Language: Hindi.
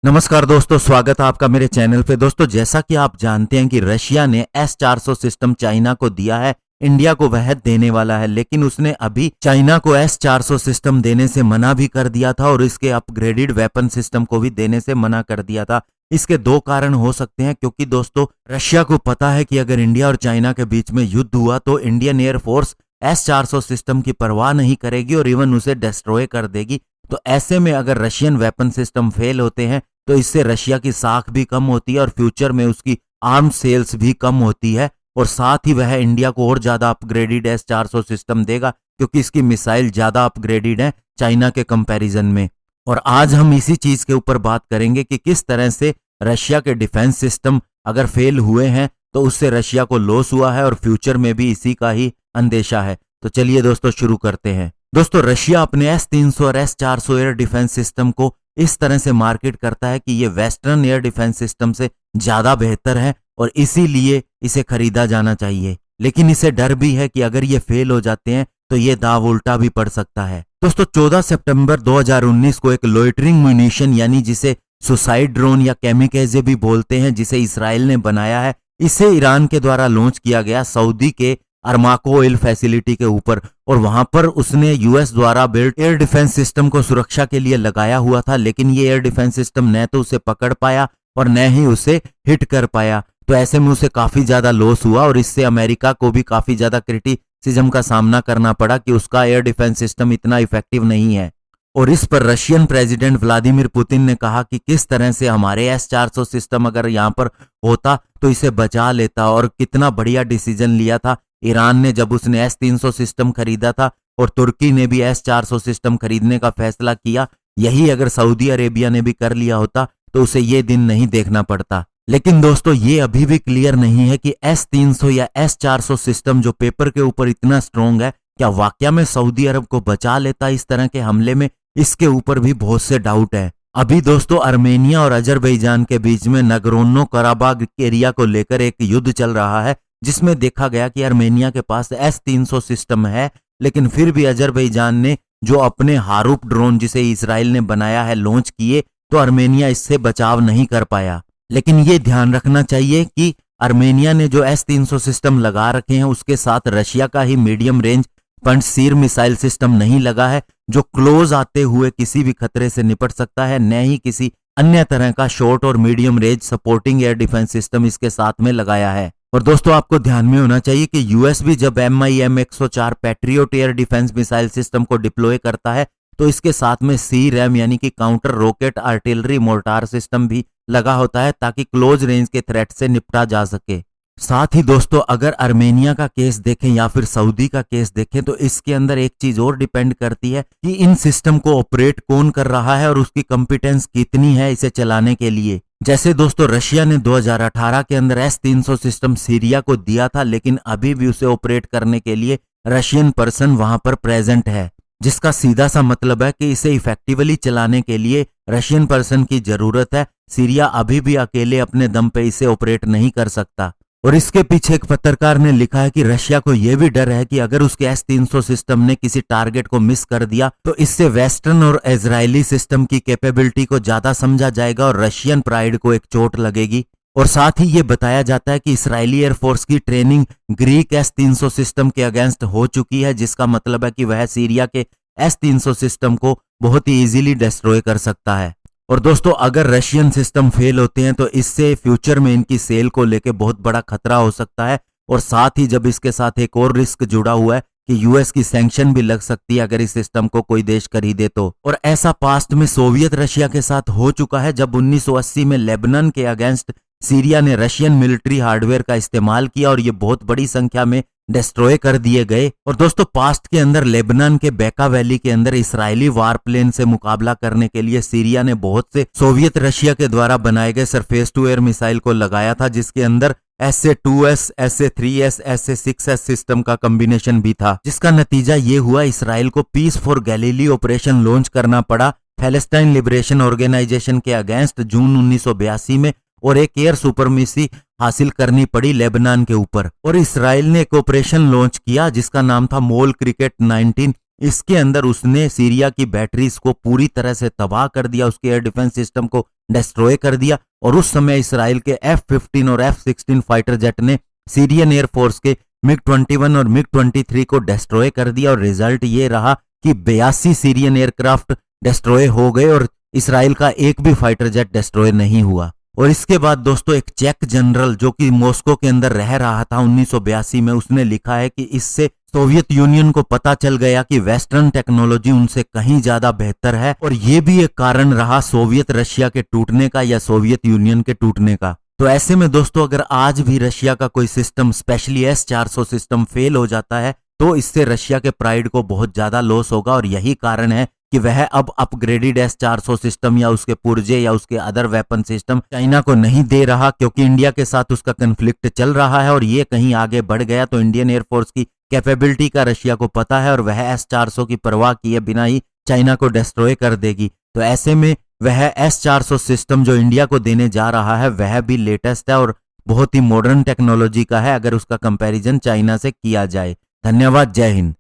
नमस्कार दोस्तों, स्वागत है आपका मेरे चैनल पे। दोस्तों, जैसा कि आप जानते हैं कि रशिया ने S-400 सिस्टम चाइना को दिया है, इंडिया को वह देने वाला है, लेकिन उसने अभी चाइना को S-400 सिस्टम देने से मना भी कर दिया था और इसके अपग्रेडेड वेपन सिस्टम को भी देने से मना कर दिया था। इसके दो कारण हो सकते हैं, क्योंकि दोस्तों रशिया को पता है कि अगर इंडिया और चाइना के बीच में युद्ध हुआ तो इंडियन एयरफोर्स S-400 सिस्टम की परवाह नहीं करेगी और इवन उसे डिस्ट्रॉय कर देगी। तो ऐसे में अगर रशियन वेपन सिस्टम फेल होते हैं तो इससे रशिया की साख भी कम होती है और फ्यूचर में उसकी आर्म्स सेल्स भी कम होती है, और साथ ही वह इंडिया को और ज्यादा अपग्रेडेड S-400 सिस्टम देगा, क्योंकि इसकी मिसाइल ज्यादा अपग्रेडेड है चाइना के कंपैरिजन में। और आज हम इसी चीज के ऊपर बात करेंगे कि किस तरह से रशिया के डिफेंस सिस्टम अगर फेल हुए हैं तो उससे रशिया को लॉस हुआ है और फ्यूचर में भी इसी का ही अंदेशा है। तो चलिए दोस्तों शुरू करते हैं। दोस्तों, रशिया अपने S-300 और S-400 एयर डिफेंस सिस्टम को इस तरह से मार्केट करता है कि ये वेस्टर्न एयर डिफेंस सिस्टम से ज्यादा बेहतर है और इसीलिए इसे खरीदा जाना चाहिए। लेकिन इसे डर भी है कि अगर ये फेल हो जाते हैं तो ये दाव उल्टा भी पड़ सकता है। दोस्तों, 14 सितंबर 2019 को एक लोइटरिंग म्यूनिशन यानी जिसे सुसाइड ड्रोन या केमिकेजे भी बोलते हैं, जिसे इसराइल ने बनाया है, इसे ईरान के द्वारा लॉन्च किया गया सऊदी के अरमाको ऑयल फैसिलिटी के ऊपर, और वहां पर उसने यूएस द्वारा बिल्ट एयर डिफेंस सिस्टम को सुरक्षा के लिए लगाया हुआ था। लेकिन ये एयर डिफेंस सिस्टम न तो उसे पकड़ पाया और न ही उसे हिट कर पाया। तो ऐसे में उसे काफी ज्यादा लॉस हुआ और इससे अमेरिका को भी काफी ज्यादा क्रिटिसिज्म का सामना करना पड़ा कि उसका एयर डिफेंस सिस्टम इतना इफेक्टिव नहीं है। और इस पर रशियन प्रेसिडेंट व्लादिमीर पुतिन ने कहा कि किस तरह से हमारे S-400 सिस्टम अगर यहाँ पर होता तो इसे बचा लेता, और कितना बढ़िया डिसीजन लिया था ईरान ने जब उसने S-300 सिस्टम खरीदा था, और तुर्की ने भी S-400 सिस्टम खरीदने का फैसला किया। यही अगर सऊदी अरेबिया ने भी कर लिया होता तो उसे ये दिन नहीं देखना पड़ता। लेकिन दोस्तों, ये अभी भी क्लियर नहीं है कि S-300 या S-400 सिस्टम जो पेपर के ऊपर इतना स्ट्रॉन्ग है, क्या वाकया में सऊदी अरब को बचा लेता इस तरह के हमले में। इसके ऊपर भी बहुत से डाउट है। अभी दोस्तों आर्मेनिया और अजरबैजान के बीच में नगरोनो कराबाग एरिया को लेकर एक युद्ध चल रहा है, जिसमें देखा गया कि आर्मेनिया के पास S-300 सिस्टम है, लेकिन फिर भी अजरबैजान ने जो अपने हारूप ड्रोन जिसे इसराइल ने बनाया है लॉन्च किए, तो आर्मेनिया इससे बचाव नहीं कर पाया। लेकिन ये ध्यान रखना चाहिए कि आर्मेनिया ने जो S-300 सिस्टम लगा रखे हैं उसके साथ रशिया का ही medium range Panjshir missile system नहीं लगा है, जो क्लोज आते हुए किसी भी खतरे से निपट सकता है, न ही किसी अन्य तरह का शॉर्ट और medium range supporting air defence system इसके साथ में लगाया है। और दोस्तों, आपको ध्यान में होना चाहिए कि यूएस भी जब MIM-104 patriot air defence missile system को डिप्लॉय करता है तो इसके साथ में C-RAM यानी कि counter rocket artillery mortar system भी लगा होता है, ताकि क्लोज रेंज के थ्रेट से निपटा जा सके। साथ ही दोस्तों, अगर आर्मेनिया का केस देखें या फिर सऊदी का केस देखें तो इसके अंदर एक चीज और डिपेंड करती है कि इन सिस्टम को ऑपरेट कौन कर रहा है और उसकी कंपिटेंस कितनी है इसे चलाने के लिए। जैसे दोस्तों, रशिया ने 2018 के अंदर S-300 सिस्टम सीरिया को दिया था, लेकिन अभी भी उसे ऑपरेट करने के लिए रशियन पर्सन वहां पर प्रेजेंट है, जिसका सीधा सा मतलब है कि इसे इफेक्टिवली चलाने के लिए रशियन पर्सन की जरूरत है। सीरिया अभी भी अकेले अपने दम पे इसे ऑपरेट नहीं कर सकता। और इसके पीछे एक पत्रकार ने लिखा है कि रशिया को यह भी डर है कि अगर उसके S-300 सिस्टम ने किसी टारगेट को मिस कर दिया तो इससे वेस्टर्न और इजरायली सिस्टम की कैपेबिलिटी को ज्यादा समझा जाएगा और रशियन प्राइड को एक चोट लगेगी। और साथ ही ये बताया जाता है कि इजरायली एयरफोर्स की ट्रेनिंग ग्रीक S-300 सिस्टम के अगेंस्ट हो चुकी है, जिसका मतलब है कि वह सीरिया के S-300 सिस्टम को बहुत ही इजीली डिस्ट्रॉय कर सकता है। और दोस्तों, अगर रशियन सिस्टम फेल होते हैं तो इससे फ्यूचर में इनकी सेल को लेकर बहुत बड़ा खतरा हो सकता है। और साथ ही जब इसके साथ एक और रिस्क जुड़ा हुआ है कि यूएस की सैंक्शन भी लग सकती है अगर इस सिस्टम को कोई देश खरीदे तो। और ऐसा पास्ट में सोवियत रशिया के साथ हो चुका है, जब 1980 में लेबनान के अगेंस्ट सीरिया ने रशियन मिलिट्री हार्डवेयर का इस्तेमाल किया और ये बहुत बड़ी संख्या में डिस्ट्रॉय कर दिए गए। और दोस्तों, पास्ट के अंदर लेबनान के बेका वैली के अंदर इसराइली वारप्लेन से मुकाबला करने के लिए सीरिया ने बहुत से सोवियत रशिया के द्वारा बनाए गए सरफेस टू एयर मिसाइल को लगाया था, जिसके अंदर SA-2S, SA-3S, SA-6S सिस्टम का कॉम्बिनेशन भी था, जिसका नतीजा ये हुआ इसराइल को peace for Galilee operation launch करना पड़ा पैलेस्टाइन लिबरेशन ऑर्गेनाइजेशन के अगेंस्ट जून 1982 में, और एक एयर सुपरमेसी हासिल करनी पड़ी लेबनान के ऊपर। और इसराइल ने एक ऑपरेशन लॉन्च किया जिसका नाम था मोल क्रिकेट 19। इसके अंदर उसने सीरिया की बैटरीज को पूरी तरह से तबाह कर दिया, उसके एयर डिफेंस सिस्टम को डिस्ट्रॉय कर दिया। और उस समय इसराइल के F-15 और F-16 फाइटर जेट ने सीरियन एयरफोर्स के MiG-21 और MiG-23 को डिस्ट्रॉय कर दिया। और रिजल्ट ये रहा कि 82 सीरियन एयरक्राफ्ट डिस्ट्रॉय हो गए और इसराइल का एक भी फाइटर जेट डिस्ट्रॉय नहीं हुआ। और इसके बाद दोस्तों एक चेक जनरल जो कि मॉस्को के अंदर रह रहा था 1982 में, उसने लिखा है कि इससे सोवियत यूनियन को पता चल गया कि वेस्टर्न टेक्नोलॉजी उनसे कहीं ज्यादा बेहतर है। और ये भी एक कारण रहा सोवियत रशिया के टूटने का या सोवियत यूनियन के टूटने का। तो ऐसे में दोस्तों अगर आज भी रशिया का कोई system specially S-400 system fail हो जाता है तो इससे रशिया के प्राइड को बहुत ज्यादा लॉस होगा। और यही कारण है कि वह अब अपग्रेडेड S-400 सिस्टम या उसके पुर्जे या उसके अदर वेपन सिस्टम चाइना को नहीं दे रहा, क्योंकि इंडिया के साथ उसका कन्फ्लिक्ट चल रहा है। और ये कहीं आगे बढ़ गया तो इंडियन एयरफोर्स की कैपेबिलिटी का रशिया को पता है और वह S-400 की परवाह किए बिना ही चाइना को डिस्ट्रॉय कर देगी। तो ऐसे में वह S-400 सिस्टम जो इंडिया को देने जा रहा है वह भी लेटेस्ट है और बहुत ही मॉडर्न टेक्नोलॉजी का है अगर उसका कंपैरिजन चाइना से किया जाए। धन्यवाद। जय हिंद।